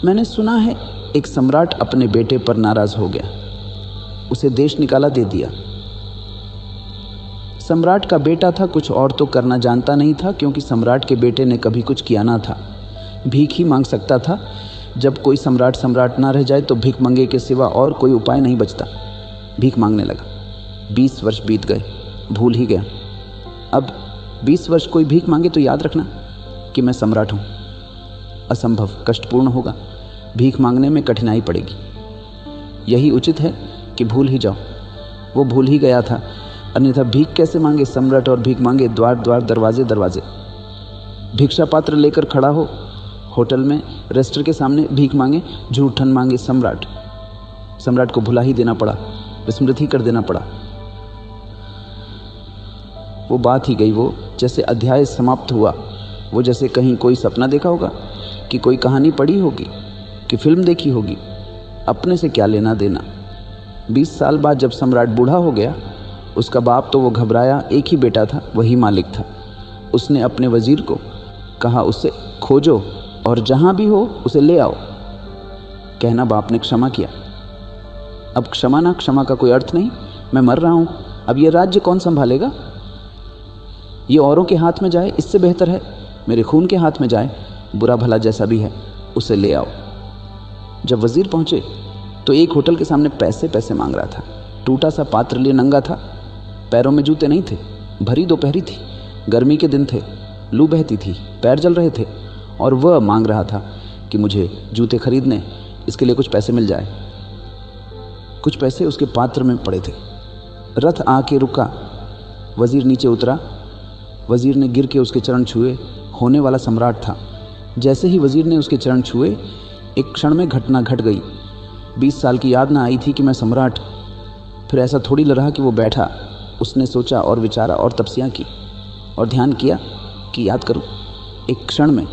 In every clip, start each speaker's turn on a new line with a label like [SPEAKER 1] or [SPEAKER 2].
[SPEAKER 1] मैंने सुना है एक सम्राट अपने बेटे पर नाराज हो गया, उसे देश निकाला दे दिया। सम्राट का बेटा था, कुछ और तो करना जानता नहीं था, क्योंकि सम्राट के बेटे ने कभी कुछ किया ना था। भीख ही मांग सकता था। जब कोई सम्राट ना रह जाए तो भीख मंगे के सिवा और कोई उपाय नहीं बचता। भीख मांगने लगा। 20 वर्ष बीत गए, भूल ही गया। अब 20 वर्ष कोई भीख मांगे तो याद रखना कि मैं सम्राट हूँ। असंभव, कष्टपूर्ण होगा, भीख मांगने में कठिनाई पड़ेगी। यही उचित है कि भूल ही जाओ। वो भूल ही गया था, अन्यथा भीख कैसे मांगे सम्राट, और भीख मांगे द्वार द्वार दरवाजे दरवाजे। भिक्षा पात्र लेकर खड़ा हो होटल में, रेस्टर के सामने भीख मांगे, झूठन मांगे सम्राट। सम्राट को भुला ही देना पड़ा, विस्मृत ही कर देना पड़ा। वो बात ही गई। वो जैसे अध्याय समाप्त हुआ, वो जैसे कहीं कोई सपना देखा होगा, कि कोई कहानी पढ़ी होगी, कि फिल्म देखी होगी। अपने से क्या लेना देना। 20 साल बाद जब सम्राट बूढ़ा हो गया, उसका बाप तो वो घबराया, एक ही बेटा था, वही मालिक था। उसने अपने वजीर को कहा, उससे खोजो और जहाँ भी हो उसे ले आओ। कहना बाप ने क्षमा किया। अब क्षमा ना क्षमा का कोई अर्थ नहीं। मैं मर रहा हूँ, अब ये राज्य कौन संभालेगा? ये औरों के हाथ में जाए इससे बेहतर है मेरे खून के हाथ में जाए। बुरा भला जैसा भी है उसे ले आओ। जब वजीर पहुँचे तो एक होटल के सामने पैसे मांग रहा था। टूटा सा पात्र लिए नंगा था, पैरों में जूते नहीं थे। भरी दोपहरी थी, गर्मी के दिन थे, लू बहती थी, पैर जल रहे थे, और वह मांग रहा था कि मुझे जूते खरीदने, इसके लिए कुछ पैसे मिल जाए। कुछ पैसे उसके पात्र में पड़े थे। रथ आके रुका, वजीर नीचे उतरा। वजीर ने गिर के उसके चरण छुए। होने वाला सम्राट था। जैसे ही वजीर ने उसके चरण छुए, एक क्षण में घटना घट गई। 20 साल की याद ना आई थी कि मैं सम्राट। फिर ऐसा थोड़ी रहा कि वो बैठा। उसने सोचा और विचारा और तपस्या की और ध्यान किया कि याद करूं। एक क्षण में,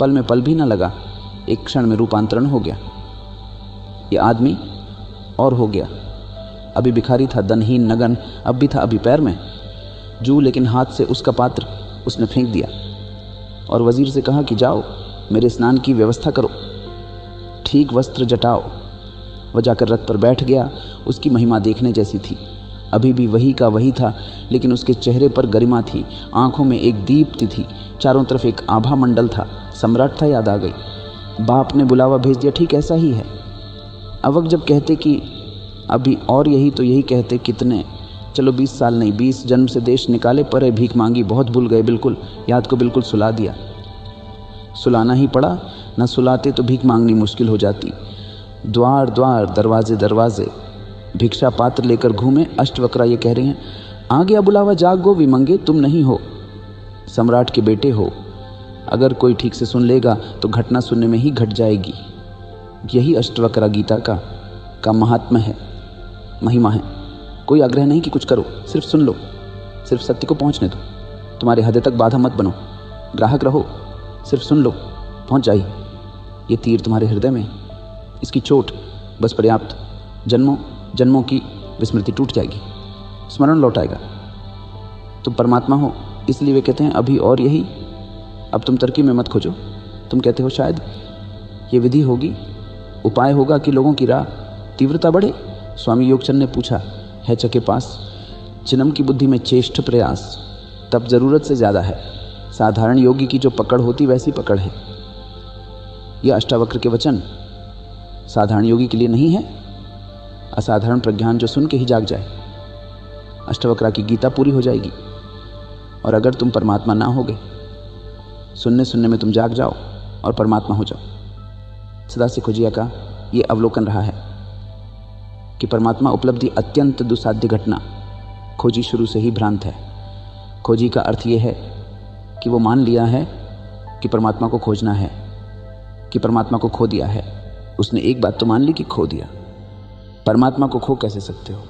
[SPEAKER 1] पल में पल भी ना लगा, एक क्षण में रूपांतरण हो गया। ये आदमी और हो गया। अभी भिखारी था, धनहीन, नगन, अब भी था अभी पैर में जू, लेकिन हाथ से उसका पात्र उसने फेंक दिया और वजीर से कहा कि जाओ मेरे स्नान की व्यवस्था करो, ठीक वस्त्र जटाओ। वह जाकर रथ पर बैठ गया। उसकी महिमा देखने जैसी थी। अभी भी वही का वही था, लेकिन उसके चेहरे पर गरिमा थी, आंखों में एक दीप्ति थी, चारों तरफ एक आभा मंडल था। सम्राट था, याद आ गई। बाप ने बुलावा भेज दिया, ठीक ऐसा ही है। अवक जब कहते कि अभी और यही, तो यही कहते कितने, चलो 20 साल नहीं, 20 जन्म से देश निकाले, पर भीख मांगी, बहुत भूल गए, बिल्कुल याद को बिल्कुल सुला दिया। सुलाना ही पड़ा, न सुलाते तो भीख मांगनी मुश्किल हो जाती। द्वार द्वार दरवाजे दरवाजे भिक्षा पात्र लेकर घूमे। अष्टवक्रा ये कह रहे हैं, आ गया बुलावा, जागो विमंगे, तुम नहीं हो, सम्राट के बेटे हो। अगर कोई ठीक से सुन लेगा तो घटना सुनने में ही घट जाएगी। यही अष्टवक्रा गीता का महात्मा है, महिमा है। कोई आग्रह नहीं कि कुछ करो, सिर्फ सुन लो, सिर्फ सत्य को पहुंचने दो। तुम्हारे हृदय तक बाधा मत बनो, ग्राहक रहो, सिर्फ सुन लो, पहुंच जाइए। ये तीर तुम्हारे हृदय में, इसकी चोट बस पर्याप्त, जन्मों जन्मों की विस्मृति टूट जाएगी, स्मरण लौट आएगा। तुम परमात्मा हो, इसलिए वे कहते हैं अभी और यही। अब तुम तरकीब में मत खोजो। तुम कहते हो शायद ये विधि होगी, उपाय होगा कि लोगों की राह तीव्रता बढ़े। स्वामी योगचंद ने पूछा है के पास, चिन्म की बुद्धि में चेष्ट प्रयास तब जरूरत से ज़्यादा है। साधारण योगी की जो पकड़ होती वैसी पकड़ है। यह अष्टावक्र के वचन साधारण योगी के लिए नहीं है। असाधारण प्रज्ञान जो सुन के ही जाग जाए, अष्टावक्रा की गीता पूरी हो जाएगी। और अगर तुम परमात्मा ना होगे, सुनने सुनने में तुम जाग जाओ और परमात्मा हो जाओ। सदाशिव खोजिया का ये अवलोकन रहा है कि परमात्मा उपलब्धि अत्यंत दुसाध्य घटना। खोजी शुरू से ही भ्रांत है। खोजी का अर्थ ये है कि वो मान लिया है कि परमात्मा को खोजना है, कि परमात्मा को खो दिया है। उसने एक बात तो मान ली कि खो दिया। परमात्मा को खो कैसे सकते हो?